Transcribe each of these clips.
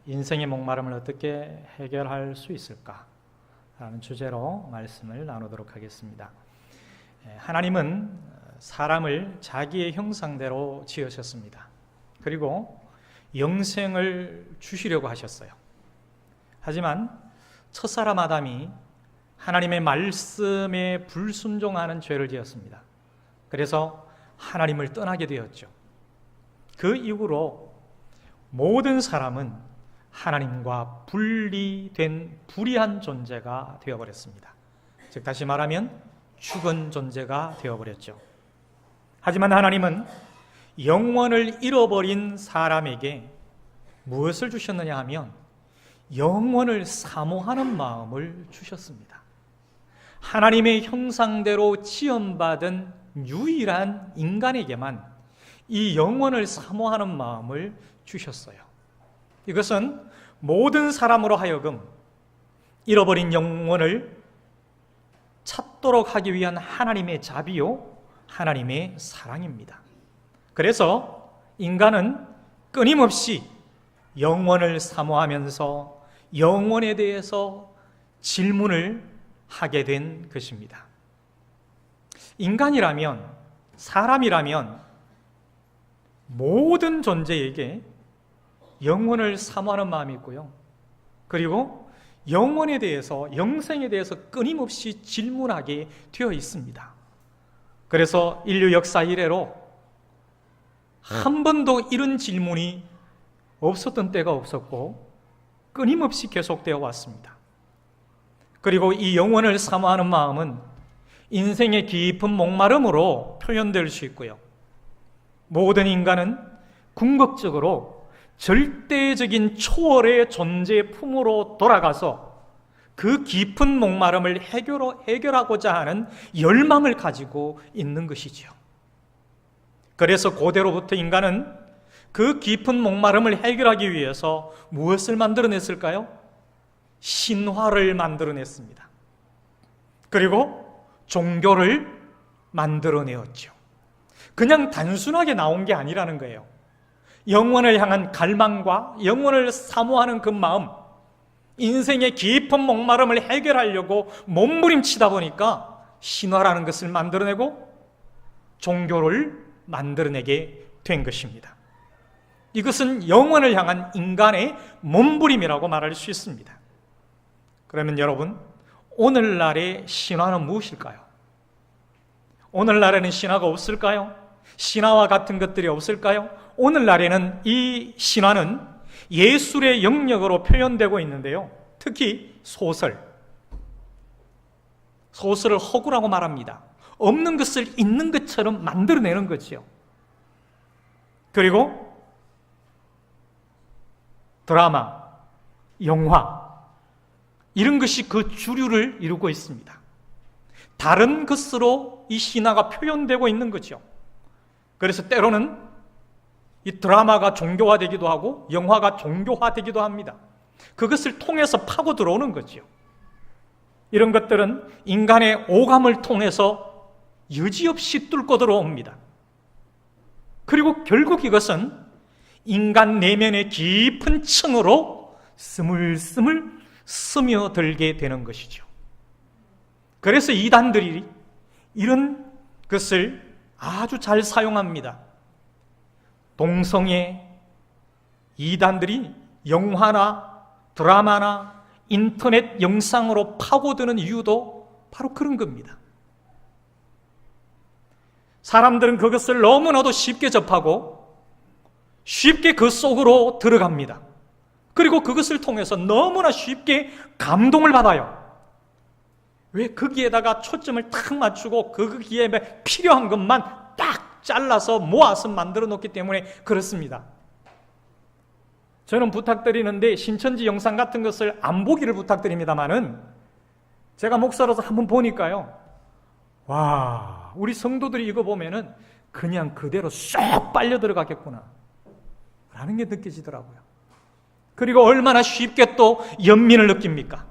인생의 목마름을 어떻게 해결할 수 있을까? 라는 주제로 말씀을 나누도록 하겠습니다. 하나님은 사람을 자기의 형상대로 지으셨습니다. 그리고 영생을 주시려고 하셨어요. 하지만 첫사람 아담이 하나님의 말씀에 불순종하는 죄를 지었습니다. 그래서 하나님을 떠나게 되었죠. 그 이후로 모든 사람은 하나님과 분리된 불의한 존재가 되어버렸습니다. 즉 다시 말하면 죽은 존재가 되어버렸죠. 하지만 하나님은 영원을 잃어버린 사람에게 무엇을 주셨느냐 하면 영원을 사모하는 마음을 주셨습니다. 하나님의 형상대로 지음받은 유일한 인간에게만 이 영원을 사모하는 마음을 주셨어요. 이것은 모든 사람으로 하여금 잃어버린 영혼을 찾도록 하기 위한 하나님의 자비요, 하나님의 사랑입니다. 그래서 인간은 끊임없이 영원을 사모하면서 영원에 대해서 질문을 하게 된 것입니다. 인간이라면, 사람이라면 모든 존재에게 영원을 사모하는 마음이 있고요. 그리고 영원에 대해서, 영생에 대해서 끊임없이 질문하게 되어 있습니다. 그래서 인류 역사 이래로 한 번도 이런 질문이 없었던 때가 없었고 끊임없이 계속되어 왔습니다. 그리고 이 영원을 사모하는 마음은 인생의 깊은 목마름으로 표현될 수 있고요. 모든 인간은 궁극적으로 절대적인 초월의 존재 품으로 돌아가서 그 깊은 목마름을 해결하고자 하는 열망을 가지고 있는 것이지요. 그래서 고대로부터 인간은 그 깊은 목마름을 해결하기 위해서 무엇을 만들어냈을까요? 신화를 만들어냈습니다. 그리고 종교를 만들어내었죠. 그냥 단순하게 나온 게 아니라는 거예요. 영원을 향한 갈망과 영원을 사모하는 그 마음, 인생의 깊은 목마름을 해결하려고 몸부림치다 보니까 신화라는 것을 만들어내고 종교를 만들어내게 된 것입니다. 이것은 영원을 향한 인간의 몸부림이라고 말할 수 있습니다. 그러면 여러분, 오늘날의 신화는 무엇일까요? 오늘날에는 신화가 없을까요? 신화와 같은 것들이 없을까요? 오늘날에는 이 신화는 예술의 영역으로 표현되고 있는데요. 특히 소설을 허구라고 말합니다. 없는 것을 있는 것처럼 만들어내는 거지요. 그리고 드라마, 영화, 이런 것이 그 주류를 이루고 있습니다. 다른 것으로 이 신화가 표현되고 있는 거죠. 그래서 때로는 이 드라마가 종교화되기도 하고 영화가 종교화되기도 합니다. 그것을 통해서 파고 들어오는 거죠. 이런 것들은 인간의 오감을 통해서 여지없이 뚫고 들어옵니다. 그리고 결국 이것은 인간 내면의 깊은 층으로 스물스물 스며들게 되는 것이죠. 그래서 이단들이 이런 것을 아주 잘 사용합니다. 동성애 이단들이 영화나 드라마나 인터넷 영상으로 파고드는 이유도 바로 그런 겁니다. 사람들은 그것을 너무나도 쉽게 접하고 쉽게 그 속으로 들어갑니다. 그리고 그것을 통해서 너무나 쉽게 감동을 받아요. 왜 거기에다가 초점을 탁 맞추고 거기에 필요한 것만 딱 잘라서 모아서 만들어 놓기 때문에 그렇습니다. 저는 부탁드리는데 신천지 영상 같은 것을 안 보기를 부탁드립니다만은 제가 목사로서 한번 보니까요, 와, 우리 성도들이 이거 보면은 그냥 그대로 쏙 빨려 들어가겠구나 라는 게 느껴지더라고요. 그리고 얼마나 쉽게 또 연민을 느낍니까?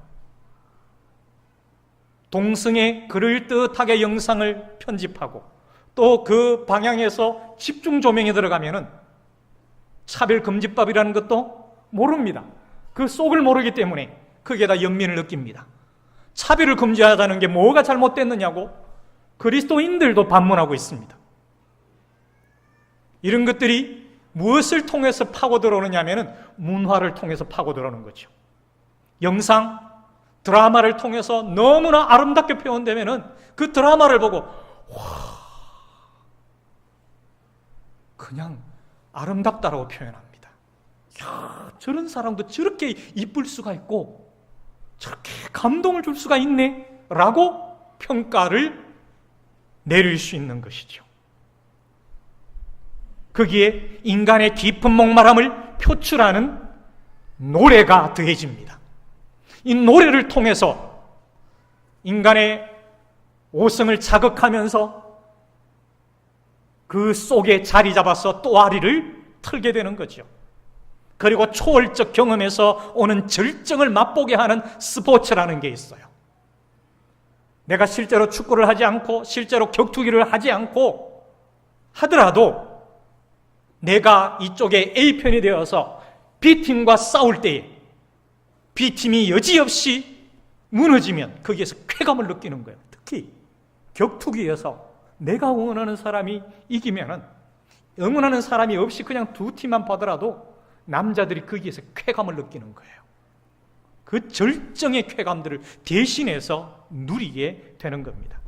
동성애 그럴듯하게 영상을 편집하고 또 그 방향에서 집중 조명에 들어가면은 차별금지법이라는 것도 모릅니다. 그 속을 모르기 때문에 거기에다 연민을 느낍니다. 차별을 금지하자는 게 뭐가 잘못됐느냐고 그리스도인들도 반문하고 있습니다. 이런 것들이 무엇을 통해서 파고 들어오느냐 하면 문화를 통해서 파고 들어오는 거죠. 영상, 드라마를 통해서 너무나 아름답게 표현되면 그 드라마를 보고 그냥 아름답다라고 표현합니다. 야, 저런 사람도 저렇게 이쁠 수가 있고 저렇게 감동을 줄 수가 있네 라고 평가를 내릴 수 있는 것이죠. 거기에 인간의 깊은 목마름을 표출하는 노래가 더해집니다. 이 노래를 통해서 인간의 오성을 자극하면서 그 속에 자리 잡아서 또아리를 틀게 되는 거죠. 그리고 초월적 경험에서 오는 절정을 맛보게 하는 스포츠라는 게 있어요. 내가 실제로 축구를 하지 않고 실제로 격투기를 하지 않고 하더라도 내가 이쪽에 A편이 되어서 B팀과 싸울 때에 B팀이 여지없이 무너지면 거기에서 쾌감을 느끼는 거예요. 특히 격투기에서 내가 응원하는 사람이 이기면은 응원하는 사람이 없이 그냥 두 팀만 보더라도 남자들이 거기에서 쾌감을 느끼는 거예요. 그 절정의 쾌감들을 대신해서 누리게 되는 겁니다.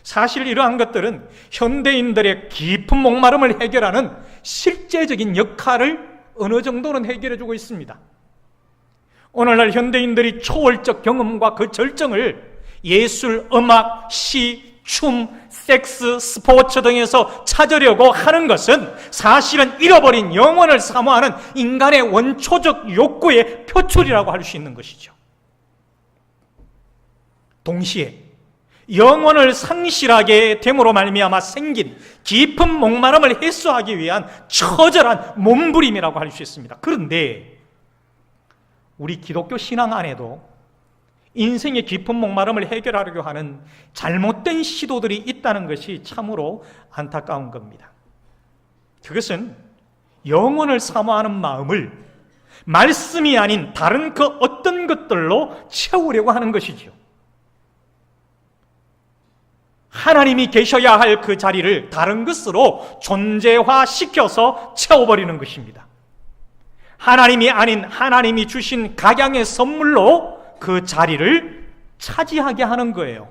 사실 이러한 것들은 현대인들의 깊은 목마름을 해결하는 실제적인 역할을 어느 정도는 해결해주고 있습니다. 오늘날 현대인들이 초월적 경험과 그 절정을 예술, 음악, 시, 춤, 섹스, 스포츠 등에서 찾으려고 하는 것은 사실은 잃어버린 영혼을 사모하는 인간의 원초적 욕구의 표출이라고 할 수 있는 것이죠. 동시에 영혼을 상실하게 됨으로 말미암아 생긴 깊은 목마름을 해소하기 위한 처절한 몸부림이라고 할 수 있습니다. 그런데 우리 기독교 신앙 안에도 인생의 깊은 목마름을 해결하려고 하는 잘못된 시도들이 있다는 것이 참으로 안타까운 겁니다. 그것은 영혼을 사모하는 마음을 말씀이 아닌 다른 그 어떤 것들로 채우려고 하는 것이죠. 하나님이 계셔야 할 그 자리를 다른 것으로 존재화시켜서 채워버리는 것입니다. 하나님이 아닌 하나님이 주신 각양의 선물로 그 자리를 차지하게 하는 거예요.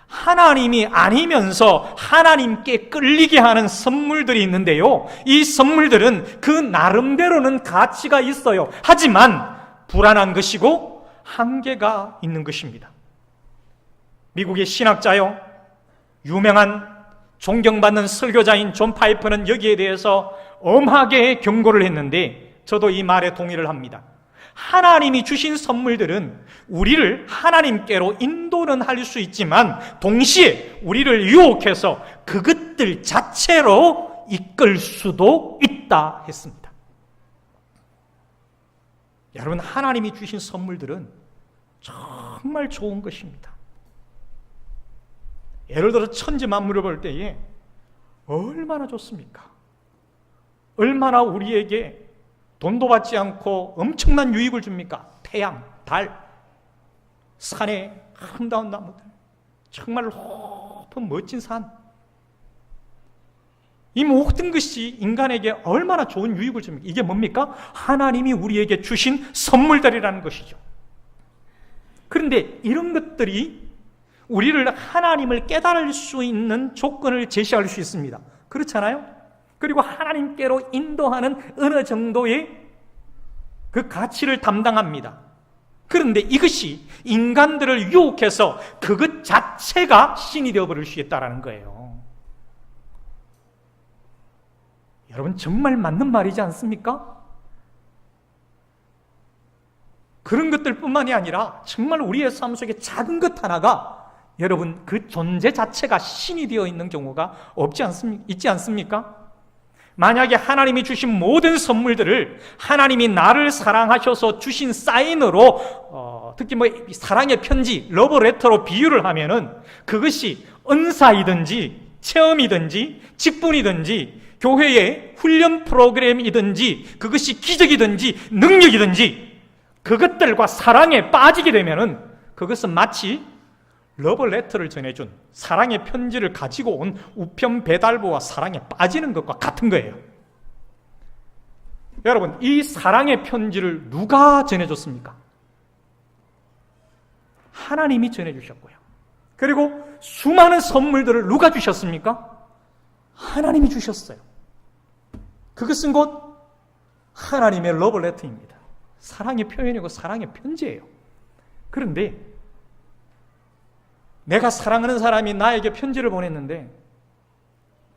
하나님이 아니면서 하나님께 끌리게 하는 선물들이 있는데요, 이 선물들은 그 나름대로는 가치가 있어요. 하지만 불안한 것이고 한계가 있는 것입니다. 미국의 신학자요, 유명한 존경받는 설교자인 존 파이퍼는 여기에 대해서 엄하게 경고를 했는데 저도 이 말에 동의를 합니다. 하나님이 주신 선물들은 우리를 하나님께로 인도는 할 수 있지만 동시에 우리를 유혹해서 그것들 자체로 이끌 수도 있다 했습니다. 여러분, 하나님이 주신 선물들은 정말 좋은 것입니다. 예를 들어 천지 만물을 볼 때에 얼마나 좋습니까? 얼마나 우리에게 돈도 받지 않고 엄청난 유익을 줍니까? 태양, 달, 산의 아름다운 나무들, 정말 높은 멋진 산, 이 모든 것이 인간에게 얼마나 좋은 유익을 줍니까? 이게 뭡니까? 하나님이 우리에게 주신 선물들이라는 것이죠. 그런데 이런 것들이 우리를 하나님을 깨달을 수 있는 조건을 제시할 수 있습니다. 그렇잖아요? 그리고 하나님께로 인도하는 어느 정도의 그 가치를 담당합니다. 그런데 이것이 인간들을 유혹해서 그것 자체가 신이 되어버릴 수 있다는 거예요. 여러분, 정말 맞는 말이지 않습니까? 그런 것들뿐만이 아니라 정말 우리의 삶 속에 작은 것 하나가 여러분 그 존재 자체가 신이 되어 있는 경우가 있지 않습니까? 만약에 하나님이 주신 모든 선물들을 하나님이 나를 사랑하셔서 주신 사인으로 특히 사랑의 편지, 러브레터로 비유를 하면은 그것이 은사이든지 체험이든지 직분이든지 교회의 훈련 프로그램이든지 그것이 기적이든지 능력이든지 그것들과 사랑에 빠지게 되면은 그것은 마치 러브레터를 전해준 사랑의 편지를 가지고 온 우편 배달부와 사랑에 빠지는 것과 같은 거예요. 여러분, 이 사랑의 편지를 누가 전해줬습니까? 하나님이 전해주셨고요. 그리고 수많은 선물들을 누가 주셨습니까? 하나님이 주셨어요. 그것은 곧 하나님의 러브레터입니다. 사랑의 표현이고 사랑의 편지예요. 그런데 내가 사랑하는 사람이 나에게 편지를 보냈는데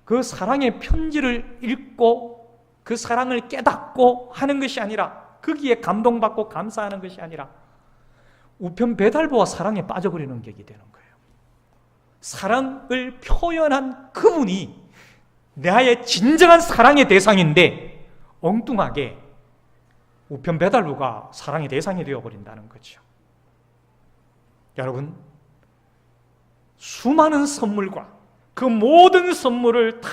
그 사랑의 편지를 읽고 그 사랑을 깨닫고 하는 것이 아니라, 거기에 감동받고 감사하는 것이 아니라 우편 배달부와 사랑에 빠져버리는 격이 되는 거예요. 사랑을 표현한 그분이 나의 진정한 사랑의 대상인데 엉뚱하게 우편 배달부가 사랑의 대상이 되어버린다는 거죠. 여러분, 수많은 선물과 그 모든 선물을 다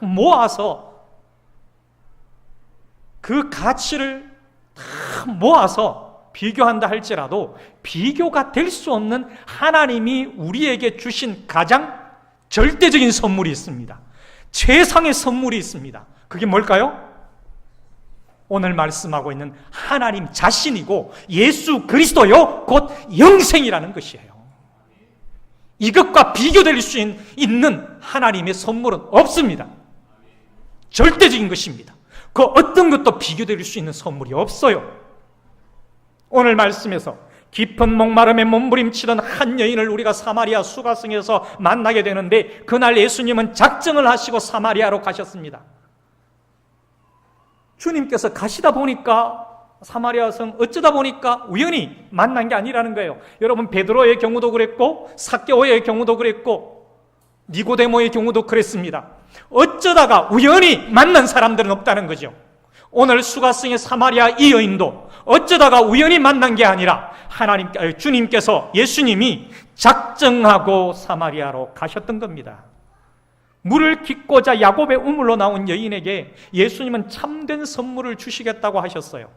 모아서 그 가치를 다 모아서 비교한다 할지라도 비교가 될 수 없는 하나님이 우리에게 주신 가장 절대적인 선물이 있습니다. 최상의 선물이 있습니다. 그게 뭘까요? 오늘 말씀하고 있는 하나님 자신이고 예수 그리스도요 곧 영생이라는 것이에요. 이것과 비교될 수 있는 하나님의 선물은 없습니다. 절대적인 것입니다. 그 어떤 것도 비교될 수 있는 선물이 없어요. 오늘 말씀에서 깊은 목마름에 몸부림치던 한 여인을 우리가 사마리아 수가성에서 만나게 되는데, 그날 예수님은 작정을 하시고 사마리아로 가셨습니다. 주님께서 가시다 보니까 사마리아성 어쩌다 보니까 우연히 만난 게 아니라는 거예요. 여러분, 베드로의 경우도 그랬고 삭개오의 경우도 그랬고 니고데모의 경우도 그랬습니다. 어쩌다가 우연히 만난 사람들은 없다는 거죠. 오늘 수가성의 사마리아 이 여인도 어쩌다가 우연히 만난 게 아니라 주님께서, 예수님이 작정하고 사마리아로 가셨던 겁니다. 물을 깃고자 야곱의 우물로 나온 여인에게 예수님은 참된 선물을 주시겠다고 하셨어요.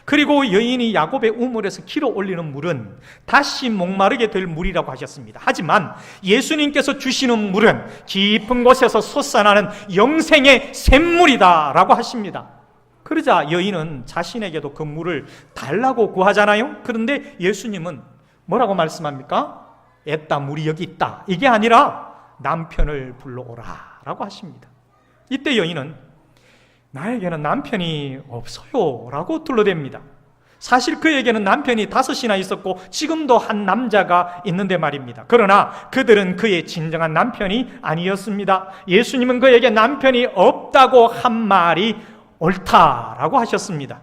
그리고 여인이 야곱의 우물에서 길어 올리는 물은 다시 목마르게 될 물이라고 하셨습니다. 하지만 예수님께서 주시는 물은 깊은 곳에서 솟아나는 영생의 샘물이다라고 하십니다. 그러자 여인은 자신에게도 그 물을 달라고 구하잖아요. 그런데 예수님은 뭐라고 말씀합니까? 애따 물이 여기 있다, 이게 아니라 남편을 불러오라 라고 하십니다. 이때 여인은 나에게는 남편이 없어요 라고 둘러댑니다. 사실 그에게는 남편이 5이나 있었고 지금도 한 남자가 있는데 말입니다. 그러나 그들은 그의 진정한 남편이 아니었습니다. 예수님은 그에게 남편이 없다고 한 말이 옳다라고 하셨습니다.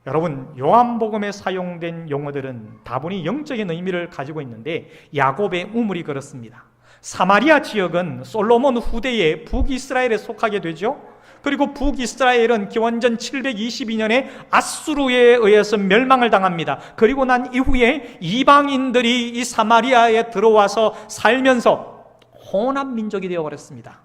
여러분, 요한복음에 사용된 용어들은 다분히 영적인 의미를 가지고 있는데 야곱의 우물이 그렇습니다. 사마리아 지역은 솔로몬 후대의 북이스라엘에 속하게 되죠. 그리고 북이스라엘은 기원전 722년에 아수르에 의해서 멸망을 당합니다. 그리고 난 이후에 이방인들이 이 사마리아에 들어와서 살면서 혼합 민족이 되어버렸습니다.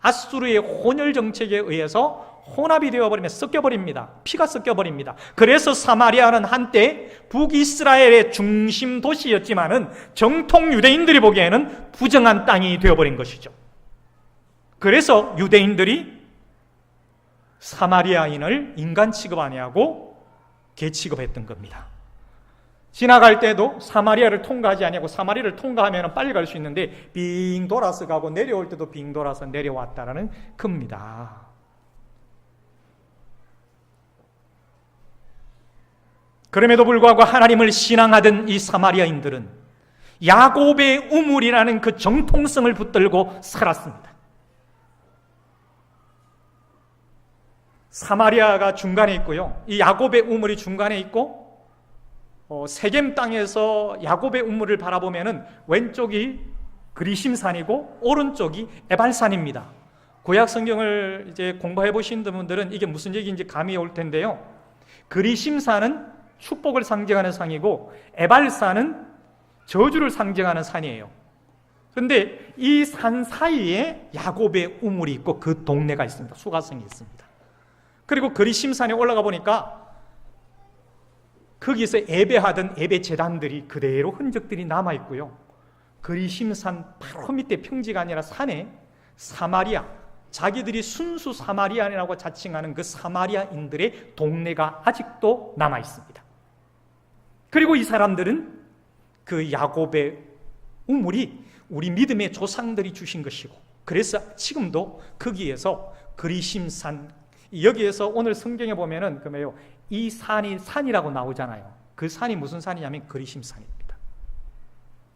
아수르의 혼혈 정책에 의해서 혼합이 되어버리면 섞여버립니다. 피가 섞여버립니다. 그래서 사마리아는 한때 북이스라엘의 중심 도시였지만은 정통 유대인들이 보기에는 부정한 땅이 되어버린 것이죠. 그래서 유대인들이 사마리아인을 인간 취급 안 하고 개 취급했던 겁니다. 지나갈 때도 사마리아를 통과하지 아니하고 사마리아를 통과하면 빨리 갈 수 있는데 빙 돌아서 가고 내려올 때도 빙 돌아서 내려왔다라는 겁니다. 그럼에도 불구하고 하나님을 신앙하던 이 사마리아인들은 야곱의 우물이라는 그 정통성을 붙들고 살았습니다. 사마리아가 중간에 있고요, 이 야곱의 우물이 중간에 있고, 세겜 땅에서 야곱의 우물을 바라보면은 왼쪽이 그리심산이고 오른쪽이 에발산입니다. 구약 성경을 이제 공부해 보신 분들은 이게 무슨 얘기인지 감이 올 텐데요. 그리심산은 축복을 상징하는 산이고 에발산은 저주를 상징하는 산이에요. 그런데 이 산 사이에 야곱의 우물이 있고 그 동네가 있습니다. 수가성이 있습니다. 그리고 그리심산에 올라가 보니까 거기서 예배하던 예배 제단들이 그대로 흔적들이 남아 있고요. 그리심산 바로 밑에 평지가 아니라 산에 사마리아, 자기들이 순수 사마리아인이라고 자칭하는 그 사마리아인들의 동네가 아직도 남아 있습니다. 그리고 이 사람들은 그 야곱의 우물이 우리 믿음의 조상들이 주신 것이고, 그래서 지금도 거기에서 그리심산, 여기에서 오늘 성경에 보면은 그러면 이 산이 산이라고 나오잖아요. 그 산이 무슨 산이냐면 그리심산입니다.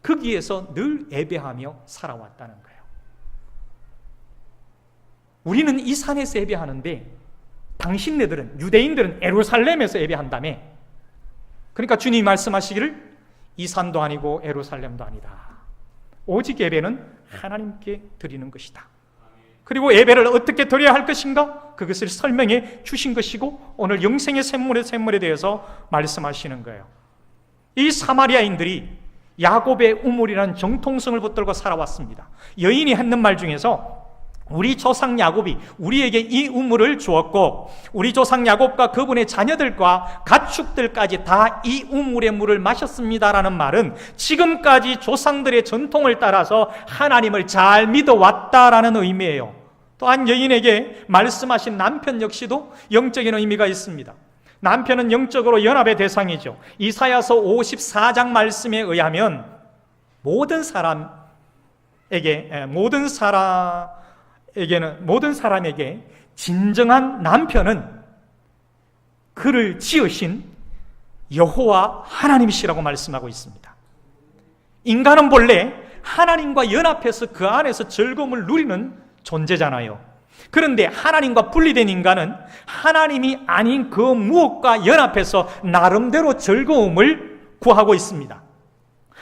거기에서 늘 예배하며 살아왔다는 거예요. 우리는 이 산에서 예배하는데 당신네들은, 유대인들은 예루살렘에서 예배한다며. 그러니까 주님이 말씀하시기를 이 산도 아니고 예루살렘도 아니다. 오직 예배는 하나님께 드리는 것이다. 그리고 예배를 어떻게 드려야 할 것인가? 그것을 설명해 주신 것이고, 오늘 영생의 샘물에 대해서 말씀하시는 거예요. 이 사마리아인들이 야곱의 우물이라는 정통성을 붙들고 살아왔습니다. 여인이 했는 말 중에서 우리 조상 야곱이 우리에게 이 우물을 주었고, 우리 조상 야곱과 그분의 자녀들과 가축들까지 다 이 우물의 물을 마셨습니다라는 말은 지금까지 조상들의 전통을 따라서 하나님을 잘 믿어왔다라는 의미예요. 또한 여인에게 말씀하신 남편 역시도 영적인 의미가 있습니다. 남편은 영적으로 연합의 대상이죠. 이사야서 54장 말씀에 의하면 모든 사람에게 진정한 남편은 그를 지으신 여호와 하나님이시라고 말씀하고 있습니다. 인간은 본래 하나님과 연합해서 그 안에서 즐거움을 누리는 존재잖아요. 그런데 하나님과 분리된 인간은 하나님이 아닌 그 무엇과 연합해서 나름대로 즐거움을 구하고 있습니다.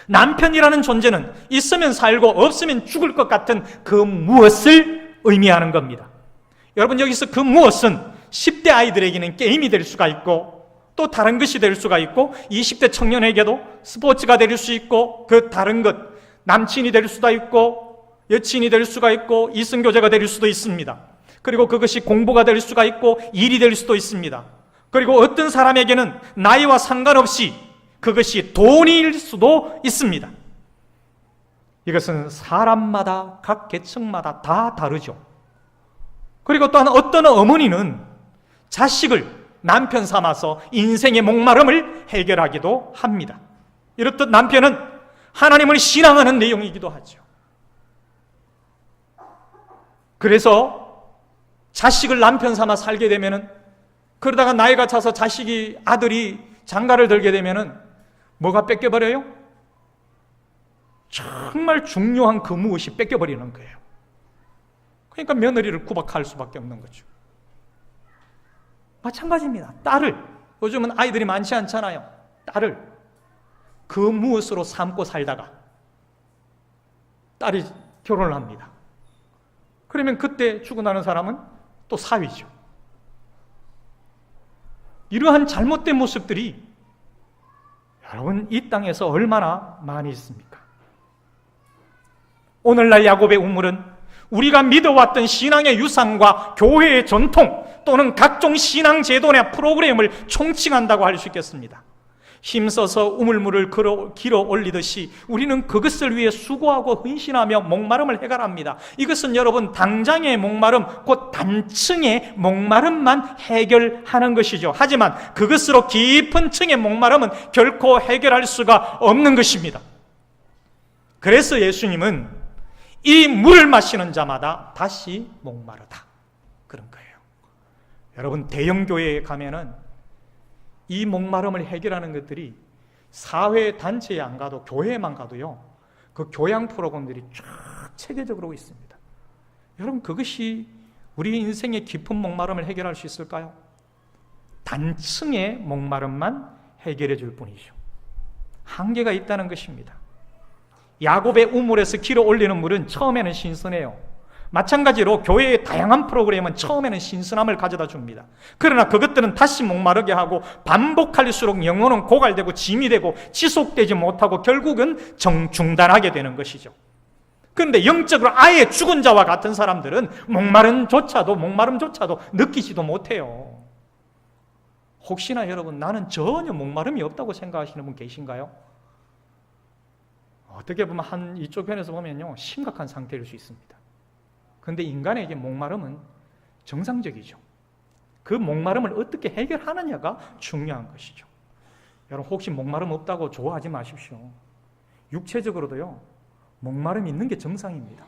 남편이라는 존재는 있으면 살고 없으면 죽을 것 같은 그 무엇을 의미하는 겁니다. 여러분, 여기서 그 무엇은 10대 아이들에게는 게임이 될 수가 있고, 또 다른 것이 될 수가 있고, 20대 청년에게도 스포츠가 될 수 있고, 그 다른 것, 남친이 될 수도 있고, 여친이 될 수가 있고, 이성교제가 될 수도 있습니다. 그리고 그것이 공부가 될 수가 있고, 일이 될 수도 있습니다. 그리고 어떤 사람에게는 나이와 상관없이 그것이 돈일 수도 있습니다. 이것은 사람마다, 각 계층마다 다 다르죠. 그리고 또한 어떤 어머니는 자식을 남편 삼아서 인생의 목마름을 해결하기도 합니다. 이렇듯 남편은 하나님을 신앙하는 내용이기도 하죠. 그래서 자식을 남편 삼아 살게 되면은, 그러다가 나이가 차서 아들이 장가를 들게 되면은 뭐가 뺏겨버려요? 정말 중요한 그 무엇이 뺏겨버리는 거예요. 그러니까 며느리를 구박할 수밖에 없는 거죠. 마찬가지입니다. 딸을, 요즘은 아이들이 많지 않잖아요. 딸을 그 무엇으로 삼고 살다가 딸이 결혼을 합니다. 그러면 그때 죽어나는 사람은 또 사위죠. 이러한 잘못된 모습들이 여러분 이 땅에서 얼마나 많이 있습니까? 오늘날 야곱의 우물은 우리가 믿어왔던 신앙의 유산과 교회의 전통 또는 각종 신앙 제도나 프로그램을 총칭한다고 할 수 있겠습니다. 힘써서 우물물을 길어 올리듯이 우리는 그것을 위해 수고하고 헌신하며 목마름을 해결합니다. 이것은 여러분 당장의 목마름, 곧 단층의 목마름만 해결하는 것이죠. 하지만 그것으로 깊은 층의 목마름은 결코 해결할 수가 없는 것입니다. 그래서 예수님은 이 물을 마시는 자마다 다시 목마르다, 그런 거예요. 여러분, 대형교회에 가면은 이 목마름을 해결하는 것들이 사회 단체에 안 가도 교회에만 가도요, 그 교양 프로그램들이 쫙 체계적으로 있습니다. 여러분, 그것이 우리 인생의 깊은 목마름을 해결할 수 있을까요? 단층의 목마름만 해결해 줄 뿐이죠. 한계가 있다는 것입니다. 야곱의 우물에서 길어 올리는 물은 처음에는 신선해요. 마찬가지로 교회의 다양한 프로그램은 처음에는 신선함을 가져다 줍니다. 그러나 그것들은 다시 목마르게 하고 반복할수록 영혼은 고갈되고 짐이 되고 지속되지 못하고 결국은 중단하게 되는 것이죠. 그런데 영적으로 아예 죽은 자와 같은 사람들은 목마름조차도 느끼지도 못해요. 혹시나 여러분, 나는 전혀 목마름이 없다고 생각하시는 분 계신가요? 어떻게 보면 이쪽 편에서 보면요, 심각한 상태일 수 있습니다. 그런데 인간에게 목마름은 정상적이죠. 그 목마름을 어떻게 해결하느냐가 중요한 것이죠. 여러분, 혹시 목마름 없다고 좋아하지 마십시오. 육체적으로도요, 목마름이 있는 게 정상입니다.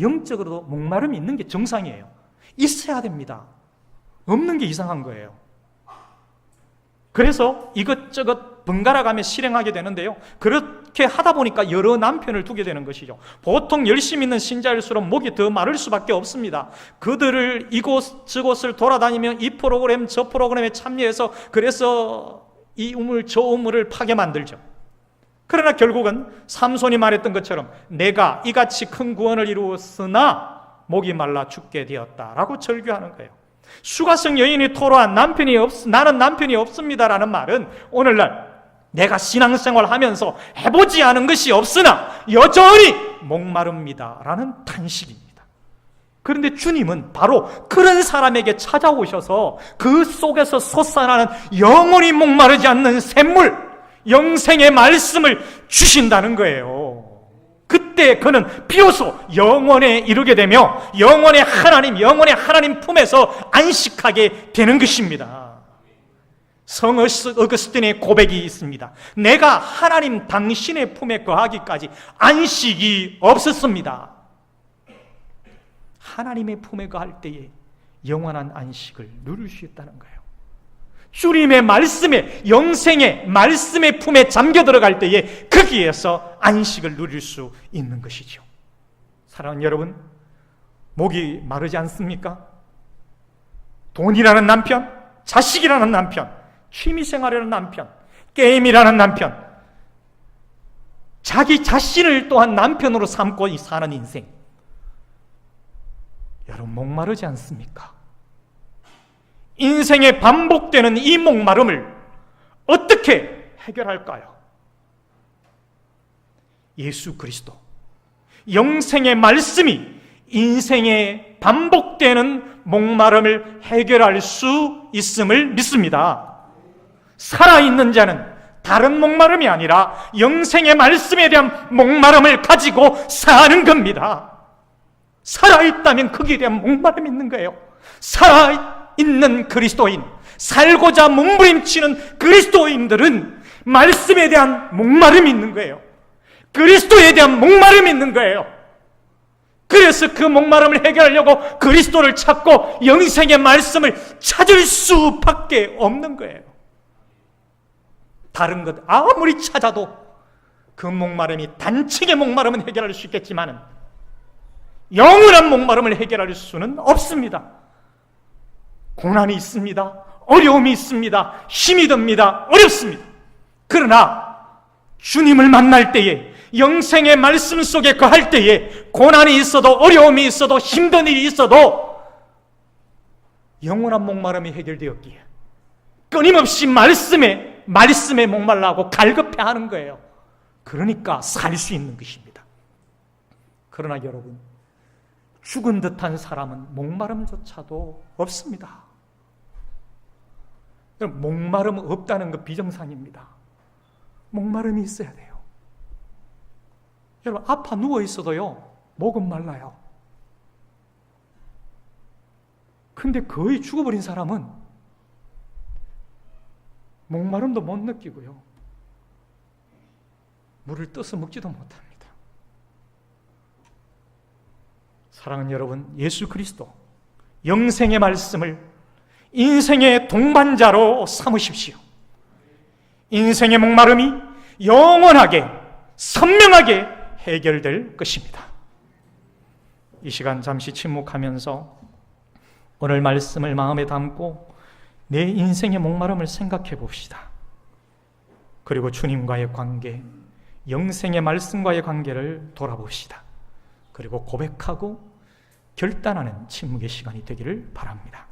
영적으로도 목마름이 있는 게 정상이에요. 있어야 됩니다. 없는 게 이상한 거예요. 그래서 이것저것 번갈아가며 실행하게 되는데요, 그렇게 하다 보니까 여러 남편을 두게 되는 것이죠. 보통 열심히 있는 신자일수록 목이 더 마를 수밖에 없습니다. 그들을 이곳 저곳을 돌아다니며 이 프로그램 저 프로그램에 참여해서 그래서 이 우물 저 우물을 파게 만들죠. 그러나 결국은 삼손이 말했던 것처럼 내가 이같이 큰 구원을 이루었으나 목이 말라 죽게 되었다라고 절규하는 거예요. 수가성 여인이 토로한 나는 남편이 없습니다라는 말은 오늘날 내가 신앙생활 하면서 해보지 않은 것이 없으나 여전히 목마릅니다라는 탄식입니다. 그런데 주님은 바로 그런 사람에게 찾아오셔서 그 속에서 솟아나는 영원히 목마르지 않는 샘물, 영생의 말씀을 주신다는 거예요. 그때 그는 비로소 영원에 이르게 되며 영원의 하나님 품에서 안식하게 되는 것입니다. 성 어거스틴의 고백이 있습니다. 내가 하나님 당신의 품에 거하기까지 안식이 없었습니다. 하나님의 품에 거할 때에 영원한 안식을 누릴 수 있다는 거예요. 주님의 말씀에, 영생의 말씀의 품에 잠겨 들어갈 때에 거기에서 안식을 누릴 수 있는 것이죠. 사랑하는 여러분, 목이 마르지 않습니까? 돈이라는 남편, 자식이라는 남편, 취미생활이라는 남편, 게임이라는 남편, 자기 자신을 또한 남편으로 삼고 사는 인생, 여러분 목마르지 않습니까? 인생에 반복되는 이 목마름을 어떻게 해결할까요? 예수 그리스도, 영생의 말씀이 인생에 반복되는 목마름을 해결할 수 있음을 믿습니다. 살아있는 자는 다른 목마름이 아니라 영생의 말씀에 대한 목마름을 가지고 사는 겁니다. 살아있다면 거기에 대한 목마름이 있는 거예요. 살아있는 그리스도인, 살고자 몸부림치는 그리스도인들은 말씀에 대한 목마름이 있는 거예요. 그리스도에 대한 목마름이 있는 거예요. 그래서 그 목마름을 해결하려고 그리스도를 찾고 영생의 말씀을 찾을 수밖에 없는 거예요. 다른 것 아무리 찾아도 그 목마름이, 단층의 목마름은 해결할 수 있겠지만 영원한 목마름을 해결할 수는 없습니다. 고난이 있습니다. 어려움이 있습니다. 힘이 듭니다. 어렵습니다. 그러나 주님을 만날 때에, 영생의 말씀 속에 거할 때에 고난이 있어도 어려움이 있어도 힘든 일이 있어도 영원한 목마름이 해결되었기에 끊임없이 말씀에 목말라하고 갈급해하는 거예요. 그러니까 살 수 있는 것입니다. 그러나 여러분, 죽은 듯한 사람은 목마름조차도 없습니다. 여러분, 목마름 없다는 것 비정상입니다. 목마름이 있어야 돼요. 여러분, 아파 누워 있어도요, 목은 말라요. 근데 거의 죽어버린 사람은 목마름도 못 느끼고요, 물을 떠서 먹지도 못합니다. 사랑하는 여러분, 예수 그리스도 영생의 말씀을 인생의 동반자로 삼으십시오. 인생의 목마름이 영원하게 선명하게 해결될 것입니다. 이 시간 잠시 침묵하면서 오늘 말씀을 마음에 담고 내 인생의 목마름을 생각해 봅시다. 그리고 주님과의 관계, 영생의 말씀과의 관계를 돌아봅시다. 그리고 고백하고 결단하는 침묵의 시간이 되기를 바랍니다.